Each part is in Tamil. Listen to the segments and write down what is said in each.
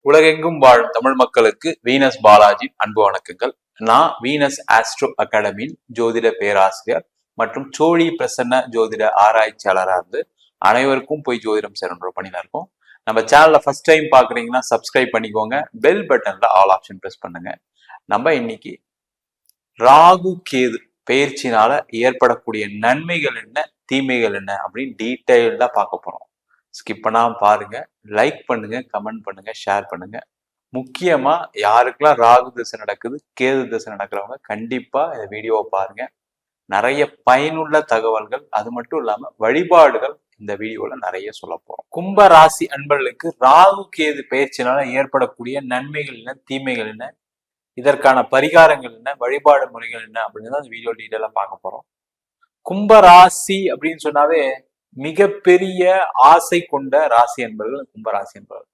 உலகெங்கும் வாழும் தமிழ் மக்களுக்கு வீனஸ் பாலாஜி அன்பு வணக்கங்கள். நான் வீனஸ் ஆஸ்ட்ரோ அகாடமியின் ஜோதிட பேராசிரியர் மற்றும் சோழி பிரசன்ன ஜோதிட ஆராய்ச்சியாளராக இருந்து அனைவருக்கும் போய் ஜோதிடம் சேரன்ற பணியில இருக்கும். நம்ம சேனல்ல ஃபர்ஸ்ட் டைம் பாக்குறீங்கன்னா சப்ஸ்கிரைப் பண்ணிக்கோங்க, பெல் பட்டன்ல ஆல் ஆப்ஷன் பிரஸ் பண்ணுங்க. நம்ம இன்னைக்கு ராகு கேது பயிற்சினால ஏற்படக்கூடிய நன்மைகள் என்ன, தீமைகள் என்ன அப்படின்னு டீட்டெயில்டா பார்க்க போறோம். ஸ்கிப் பண்ணாம பாருங்க, லைக் பண்ணுங்க, கமெண்ட் பண்ணுங்க, ஷேர் பண்ணுங்க. முக்கியமா யாருக்கெல்லாம் ராகு திசை நடக்குது, கேது திசை நடக்கிறவங்க கண்டிப்பா இந்த வீடியோவை பாருங்க. நிறைய பயனுள்ள தகவல்கள், அது மட்டும் இல்லாம வழிபாடுகள் இந்த வீடியோல நிறைய சொல்ல போறோம். கும்ப ராசி அன்பர்களுக்கு ராகு கேது பயிற்சினால ஏற்படக்கூடிய நன்மைகள் என்ன, தீமைகள் என்ன, இதற்கான பரிகாரங்கள் என்ன, வழிபாடு முறைகள் என்ன அப்படின்னு தான் இந்த வீடியோ டீட்டெயிலா பார்க்க போறோம். கும்ப ராசி அப்படின்னு சொன்னாவே மிகப்பெரிய ஆசை கொண்ட ராசி என்பவர்கள் கும்பராசி என்பவர்கள்.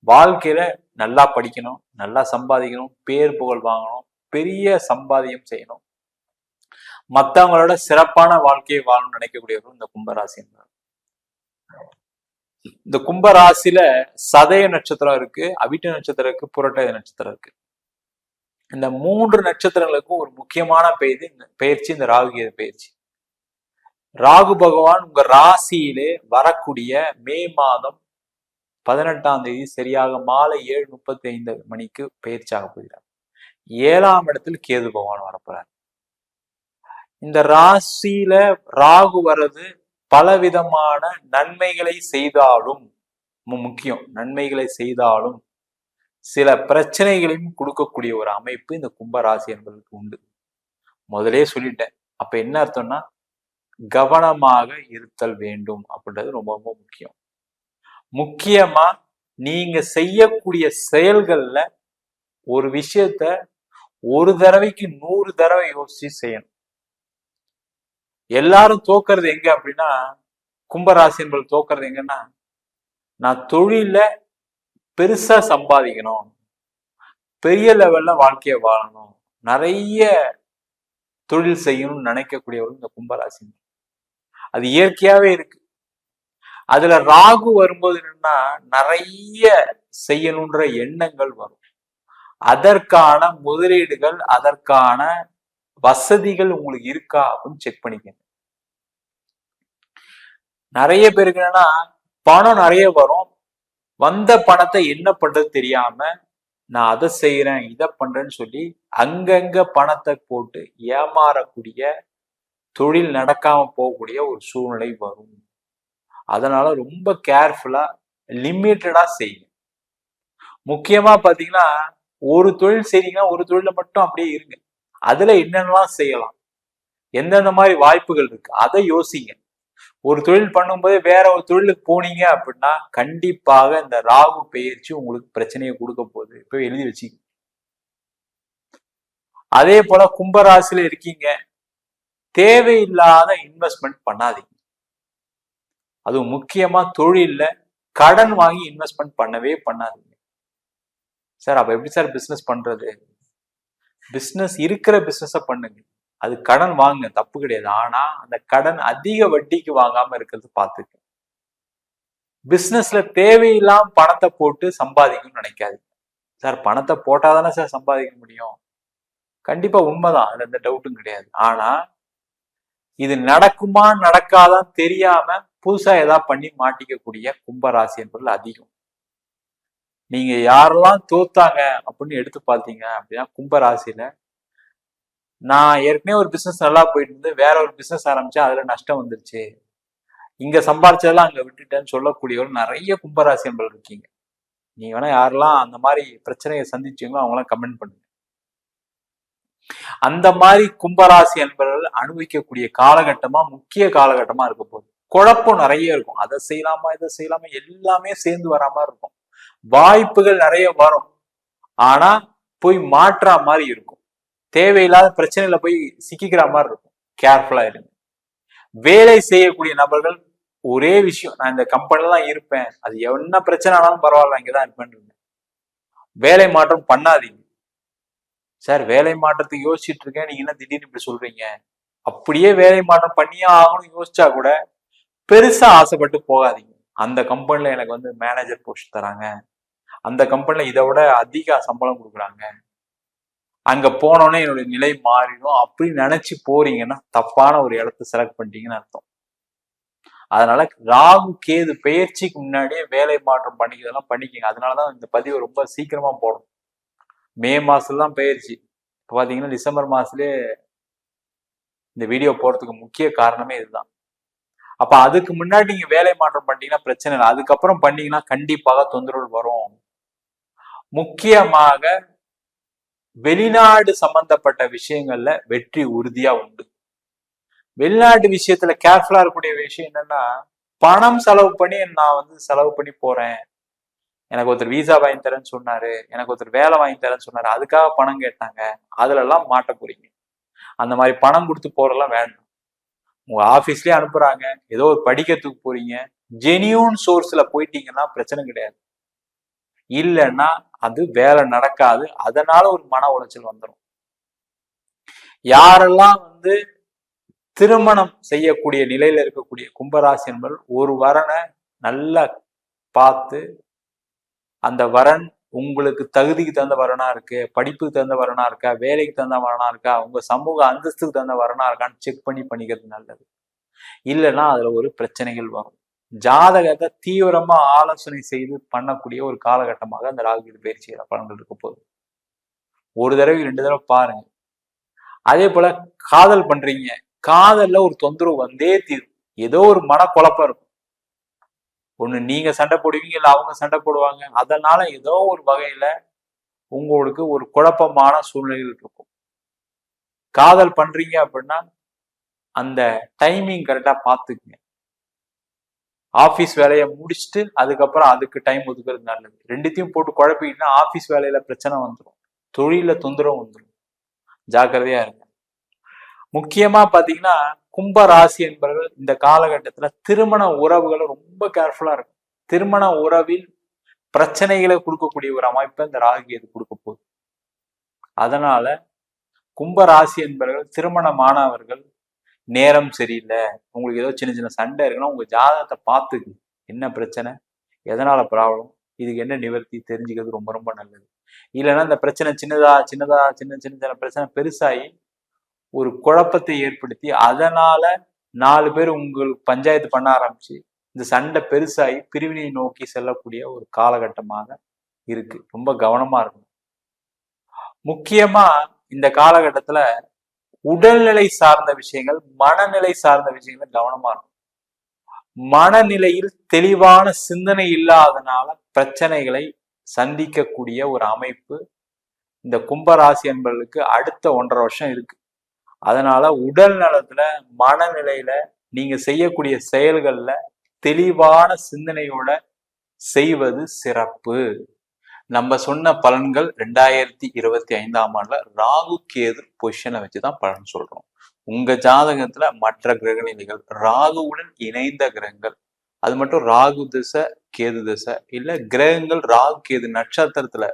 வாழ்க்கையில நல்லா படிக்கணும், நல்லா சம்பாதிக்கணும், பேர் புகழ் வாங்கணும், பெரிய சம்பாதியம் செய்யணும், மற்றவங்களோட சிறப்பான வாழ்க்கையை வாழணும்னு நினைக்கக்கூடியவர்கள் இந்த கும்பராசி என்பவர்கள். இந்த கும்பராசியில சதய நட்சத்திரம் இருக்கு, அவிட்ட நட்சத்திரம் இருக்கு, புரட்டாதி நட்சத்திரம் இருக்கு. இந்த 3 நட்சத்திரங்களுக்கும் ஒரு முக்கியமான பயிற்சி இந்த ராகு கேது பயிற்சி. ராகு பகவான் உங்க ராசியிலே வரக்கூடிய மே மாதம் 18ஆம் தேதி சரியாக மாலை 7:35 மணிக்கு பயிற்சியாக போகிறார். 7ஆம் இடத்தில் கேது பகவான் வரப்போறார். இந்த ராசியில ராகு வர்றது பலவிதமான நன்மைகளை செய்தாலும், முக்கியம் நன்மைகளை செய்தாலும் சில பிரச்சனைகளையும் கொடுக்கக்கூடிய ஒரு அமைப்பு இந்த கும்ப ராசி என்பதற்கு உண்டு. முதலே சொல்லிட்டேன். அப்ப என்ன அர்த்தம்னா கவனமாக இருத்தல் வேண்டும் அப்படின்றது ரொம்ப ரொம்ப முக்கியம். முக்கியமா நீங்க செய்யக்கூடிய செயல்கள்ல ஒரு விஷயத்த ஒரு தடவைக்கு 100 தடவை யோசிச்சு செய்யணும். எல்லாரும் தோக்கிறது எங்க அப்படின்னா, கும்பராசி என்பது தோக்கிறது எங்கன்னா, நான் தொழில பெருசா சம்பாதிக்கணும், பெரிய லெவல்ல வாழ்க்கைய வாழணும், நிறைய தொழில் செய்யணும்னு நினைக்கக்கூடியவர்கள் இந்த கும்பராசி. அது இயற்கையாவே இருக்கு. அதுல ராகு வரும்போது என்னன்னா நிறைய செய்யணுன்ற எண்ணங்கள் வரும். அதற்கான முதலீடுகள், அதற்கான வசதிகள் உங்களுக்கு இருக்கா அப்படின்னு செக் பண்ணிக்கங்க. நிறைய பேருக்கு என்னன்னா பணம் நிறைய வரும், வந்த பணத்தை என்ன பண்றது தெரியாம நான் அதை செய்யறேன் இதை பண்றேன்னு சொல்லி அங்கங்க பணத்தை போட்டு ஏமாறக்கூடிய, தொழில் நடக்காம போகக்கூடிய ஒரு சூழ்நிலை வரும். அதனால ரொம்ப கேர்ஃபுல்லா லிமிட்டடா செய்யுங்க. முக்கியமா பாத்தீங்கன்னா ஒரு தொழில் செய்றீங்கன்னா ஒரு தொழில மட்டும் அப்படியே இருங்க. அதுல என்னென்னலாம் செய்யலாம், எந்தெந்த மாதிரி வாய்ப்புகள் இருக்கு அதை யோசிங்க. ஒரு தொழில் பண்ணும்போது வேற ஒரு தொழிலுக்கு போனீங்க அப்படின்னா கண்டிப்பாக இந்த ராகு பயிற்சி உங்களுக்கு பிரச்சனையை கொடுக்க போகுது. இப்ப எழுதி வச்சுக்க. அதே போல கும்பராசியில இருக்கீங்க, தேவையில்லாத இன்வெஸ்ட்மெண்ட் பண்ணாதீங்க. அதுவும் முக்கியமா தொழில்ல கடன் வாங்கி இன்வெஸ்ட்மெண்ட் பண்ணவே பண்ணாதீங்க. சார் அப்ப எப்படி சார் பிசினஸ் பண்றது? பிசினஸ் இருக்கிற பிசினஸ பண்ணுங்க, அது கடன் வாங்க தப்பு கிடையாது. ஆனா அந்த கடன் அதிக வட்டிக்கு வாங்காம இருக்கிறது பார்த்துக்க. பிசினஸ்ல தேவையில்லாம பணத்தை போட்டு சம்பாதிக்கணும்னு நினைக்காதீங்க. சார் பணத்தை போட்டாதானே சார் சம்பாதிக்க முடியும்? கண்டிப்பா உண்மைதான், அதுல எந்த டவுட்டும் கிடையாது. ஆனா இது நடக்குமா நடக்காதான் தெரியாம புதுசா ஏதாவது பண்ணி மாட்டிக்கக்கூடிய கும்பராசி என்பது அதிகம். நீங்க யாரெல்லாம் தோத்தாங்க அப்படின்னு எடுத்து பார்த்தீங்க அப்படின்னா கும்பராசியில, நான் ஏற்கனவே ஒரு பிசினஸ் நல்லா போயிட்டு இருந்து வேற ஒரு பிசினஸ் ஆரம்பிச்சா அதுல நஷ்டம் வந்துருச்சு, இங்க சம்பாரிச்சதெல்லாம் அங்க விட்டுட்டேன்னு சொல்லக்கூடியவர்கள் நிறைய கும்பராசி என்பது இருக்கீங்க. நீங்க வேணா யாரெல்லாம் அந்த மாதிரி பிரச்சனையை சந்திச்சீங்களோ அவங்களாம் கமெண்ட் பண்ணுங்க. அந்த மாதிரி கும்பராசி என்பவர்கள் அனுபவிக்கக்கூடிய காலகட்டமா முக்கிய காலகட்டமா இருக்க போகுது. குழப்பம் நிறைய இருக்கும், அதை செய்யலாமா இதை செய்யலாமா எல்லாமே சேர்ந்து வரா மாதிரி இருக்கும். வாய்ப்புகள் நிறைய வரும், ஆனா போய் மாற்றா மாதிரி இருக்கும். தேவையில்லாத பிரச்சனையில போய் சிக்கிக்கிற மாதிரி இருக்கும். கேர்ஃபுல்லா இருங்க. வேலை செய்யக்கூடிய நபர்கள் ஒரே விஷயம், நான் இந்த கம்பெனில தான் இருப்பேன், அது என்ன பிரச்சனை ஆனாலும் பரவாயில்ல இங்கதான் இருப்பேன். வேலை மாற்றம் பண்ணாதீங்க. சார் வேலை மாற்றத்துக்கு யோசிச்சுட்டு இருக்கேன், நீங்க என்ன திடீர்னு இப்படி சொல்றீங்க? அப்படியே வேலை மாற்றம் பண்ணியே ஆகணும்னு யோசிச்சா கூட பெருசா ஆசைப்பட்டு போகாதீங்க. அந்த கம்பெனில எனக்கு மேனேஜர் போஸ்ட் தராங்க, அந்த கம்பெனில இதை விட அதிக சம்பளம் கொடுக்குறாங்க, அங்க போனோடனே என்னுடைய நிலை மாறிடும் அப்படின்னு நினைச்சு போறீங்கன்னா தப்பான ஒரு இடத்த செலக்ட் பண்ணிட்டீங்கன்னு அர்த்தம். அதனால ராகு கேது பெயர்ச்சிக்கு முன்னாடியே வேலை மாற்றம் பண்ணிக்கிறதெல்லாம் பண்ணிக்கங்க. அதனாலதான் இந்த பதிவை ரொம்ப சீக்கிரமா போடணும். மே மாசத்துல தான் பெயர்ச்சி. இப்போ பாத்தீங்கன்னா டிசம்பர் மாசத்துலயே இந்த வீடியோ போடுறதுக்கு முக்கிய காரணமே இதுதான். அப்ப அதுக்கு முன்னாடி நீங்க வேலை மாற்றம் பண்ணிட்டீங்கன்னா பிரச்சனை இல்லை. அதுக்கப்புறம் பண்ணீங்கன்னா கண்டிப்பாக தொந்தரவு வரும். முக்கியமாக வெளிநாடு சம்பந்தப்பட்ட விஷயங்கள்ல வெற்றி உறுதியா உண்டு. வெளிநாட்டு விஷயத்துல கேர்ஃபுல்லா இருக்கக்கூடிய விஷயம் என்னன்னா, பணம் செலவு பண்ணி நான் செலவு பண்ணி போறேன், எனக்கு ஒருத்தர் விசா வாங்கி தரேன்னு சொன்னாரு, எனக்கு ஒருத்தர் வேலை வாங்கி தரேன்னு சொன்னாரு, அதுக்காக பணம் கேட்டாங்க, அதுல எல்லாம் மாட்ட போறீங்க. அந்த மாதிரி பணம் கொடுத்து போறதெல்லாம் வேண்டாம். உங்க ஆபீஸ்லயே அனுப்புறாங்க, ஏதோ ஒரு படிக்கிறதுக்கு போறீங்க, ஜெனியூன் சோர்ஸ்ல போயிட்டீங்கன்னா பிரச்சனை கிடையாது. இல்லைன்னா அது வேலை நடக்காது, அதனால ஒரு மன உளைச்சல் வந்துடும். யாரெல்லாம் திருமணம் செய்யக்கூடிய நிலையில இருக்கக்கூடிய கும்பராசி என்பது ஒரு வரனை நல்லா பார்த்து, அந்த வரன் உங்களுக்கு தகுதிக்கு தகுந்த வரனா இருக்கு, படிப்புக்கு தகுந்த வரனா இருக்கா, வேலைக்கு தகுந்த வரனா இருக்கா, உங்க சமூக அந்தஸ்துக்கு தகுந்த வரனா இருக்கான்னு செக் பண்ணிக்கிறது நல்லது. இல்லைன்னா அதுல ஒரு பிரச்சனைகள் வரும். ஜாதகத்தை தீவிரமா ஆலோசனை செய்து பண்ணக்கூடிய ஒரு காலகட்டமாக அந்த ராகு பயிற்சி பலன்கள் இருக்க போகுது. ஒரு தடவை 2 தடவை பாருங்க. அதே போல காதல் பண்றீங்க, காதல்ல ஒரு தொந்தரவு வந்தே தீரும். ஏதோ ஒரு மனக்குழப்பம் இருக்கும். ஒண்ணு நீங்க சண்டை போடுவீங்க, இல்ல அவங்க சண்டை போடுவாங்க. அதனால ஏதோ ஒரு வகையில உங்களுக்கு ஒரு குழப்பமான சூழ்நிலைகள் இருக்கும். காதல் பண்றீங்க அப்படின்னா அந்த டைமிங் கரெக்டா பாத்துக்குங்க. ஆபீஸ் வேலையை முடிச்சுட்டு அதுக்கப்புறம் அதுக்கு டைம் ஒதுக்குறது நல்லது. ரெண்டுத்தையும் போட்டு குழப்பிக்கிட்டா ஆபீஸ் வேலையில பிரச்சனை வந்துடும், தொழில தொந்தரவு வந்துடும். ஜாக்கிரதையா இருக்கு. முக்கியமா பாத்தீங்கன்னா கும்ப ராசி என்பவர்கள் இந்த காலகட்டத்துல திருமண உறவுகளை ரொம்ப கேர்ஃபுல்லா இருக்கும். திருமண உறவில் பிரச்சனைகளை கொடுக்கக்கூடிய ஒரு அமைப்பை இந்த ராகு எது கொடுக்க போகுது. அதனால கும்ப ராசி என்பவர்கள் திருமணமானவர்கள் நேரம் சரியில்லை, உங்களுக்கு ஏதோ சின்ன சின்ன சண்டை இருக்குன்னா உங்க ஜாதகத்தை பார்த்துக்கு, என்ன பிரச்சனை, எதனால ப்ராப்ளம், இதுக்கு என்ன நிவர்த்தி தெரிஞ்சுக்கிறது ரொம்ப ரொம்ப நல்லது. இல்லைன்னா இந்த பிரச்சனை சின்ன சின்ன பிரச்சனை பெருசாகி ஒரு குழப்பத்தை ஏற்படுத்தி அதனால 4 பேர் உங்களுக்கு பஞ்சாயத்து பண்ண ஆரம்பிச்சு இந்த சண்டை பெருசாகி பிரிவினை நோக்கி செல்லக்கூடிய ஒரு காலகட்டமாக இருக்கு. ரொம்ப கவனமா இருக்கணும். முக்கியமா இந்த காலகட்டத்துல உடல்நிலை சார்ந்த விஷயங்கள், மனநிலை சார்ந்த விஷயங்கள் கவனமா இருக்கும். மனநிலையில் தெளிவான சிந்தனை இல்லாதனால பிரச்சனைகளை சந்திக்கக்கூடிய ஒரு அமைப்பு இந்த கும்பராசி என்பவர்களுக்கு அடுத்த 1.5 வருஷம் இருக்கு. அதனால உடல் நலத்துல, மனநிலையில நீங்க செய்யக்கூடிய செயல்கள்ல தெளிவான சிந்தனையோட செய்வது சிறப்பு. நம்ம சொன்ன பலன்கள் 2025ஆம் ஆண்டுல ராகு கேது பொசிஷனை வச்சுதான் பலன் சொல்றோம். உங்க ஜாதகத்துல மற்ற கிரக நிலைகள், ராகுவுடன் இணைந்த கிரகங்கள், அது மட்டும் ராகு திசை கேது திசை இல்ல கிரகங்கள் ராகு கேது நட்சத்திரத்துல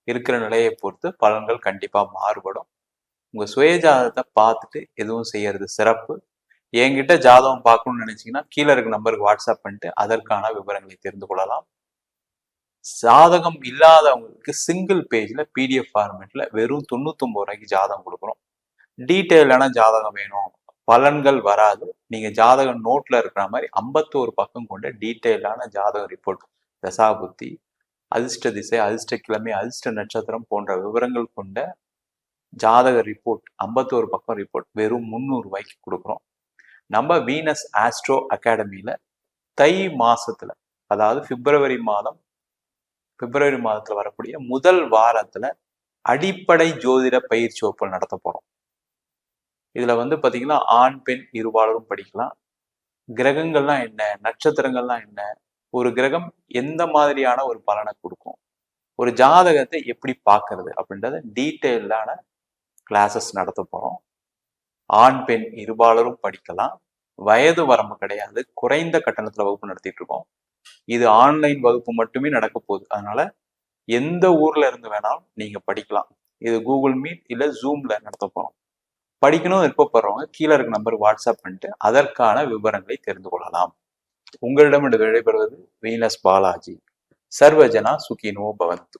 இருக்கிற நிலையை பொறுத்து பலன்கள் கண்டிப்பா மாறுபடும். உங்க சுய ஜாதகத்தை பார்த்துட்டு எதுவும் செய்யறது சிறப்பு. என்கிட்ட ஜாதகம் பார்க்கணும்னு நினைச்சீங்கன்னா கீழே இருக்க நம்பருக்கு வாட்ஸ்அப் பண்ணிட்டு அதற்கான விவரங்களை தெரிந்து கொள்ளலாம். ஜாதகம் இல்லாதவங்களுக்கு சிங்கிள் பேஜ்ல PDF ஃபார்மேட்ல வெறும் 99 ரூபாய்க்கு ஜாதகம் கொடுக்குறோம். டீட்டெயிலான ஜாதகம் வேணும், பலன்கள் வராது, நீங்க ஜாதகம் நோட்ல இருக்கிற மாதிரி 51 பக்கம் கொண்ட டீட்டெயிலான ஜாதக ரிப்போர்ட், தசாபுத்தி, அதிர்ஷ்ட திசை, அதிர்ஷ்ட கிழமை, அதிர்ஷ்ட நட்சத்திரம் போன்ற விவரங்கள் கொண்ட ஜாதக ரிப்போர்ட் 51 பக்கம் ரிப்போர்ட் வெறும் 300 ரூபாய்க்கு கொடுக்குறோம். நம்ம வீனஸ் ஆஸ்ட்ரோ அகாடமியில தை மாசத்துல, அதாவது பிப்ரவரி மாதத்துல வரக்கூடிய முதல் வாரத்துல அடிப்படை ஜோதிட பயிற்சி வகுப்புகள் நடத்த போறோம். இதுல பாத்தீங்கன்னா ஆண் பெண் இருபாலரும் படிக்கலாம். கிரகங்கள்லாம் என்ன, நட்சத்திரங்கள்லாம் என்ன, ஒரு கிரகம் எந்த மாதிரியான ஒரு பலனை கொடுக்கும், ஒரு ஜாதகத்தை எப்படி பார்க்கறது அப்படின்றத டீட்டெயிலான கிளாஸஸ் நடத்த போறோம். ஆண் பெண் இருபாலரும் படிக்கலாம். வயது வரம்பு கிடையாது. குறைந்த கட்டணத்துல வகுப்பு நடத்திட்டு இருக்கோம். இது ஆன்லைன் வகுப்பு மட்டுமே நடக்க போகுது. அதனால எந்த ஊர்ல இருந்து வேணாலும் நீங்க படிக்கலாம். இது கூகுள் மீட் இல்ல ஜூம்ல நடத்த போறோம். படிக்கணும் விருப்பப்படுறவங்க கீழே இருக்க நம்பருக்கு வாட்ஸ்அப் பண்ணிட்டு அதற்கான விவரங்களை தெரிந்து கொள்ளலாம். உங்களிடம் விடைபெறுவது வீனஸ் பாலாஜி. சர்வஜனா சுகினோ பவந்து.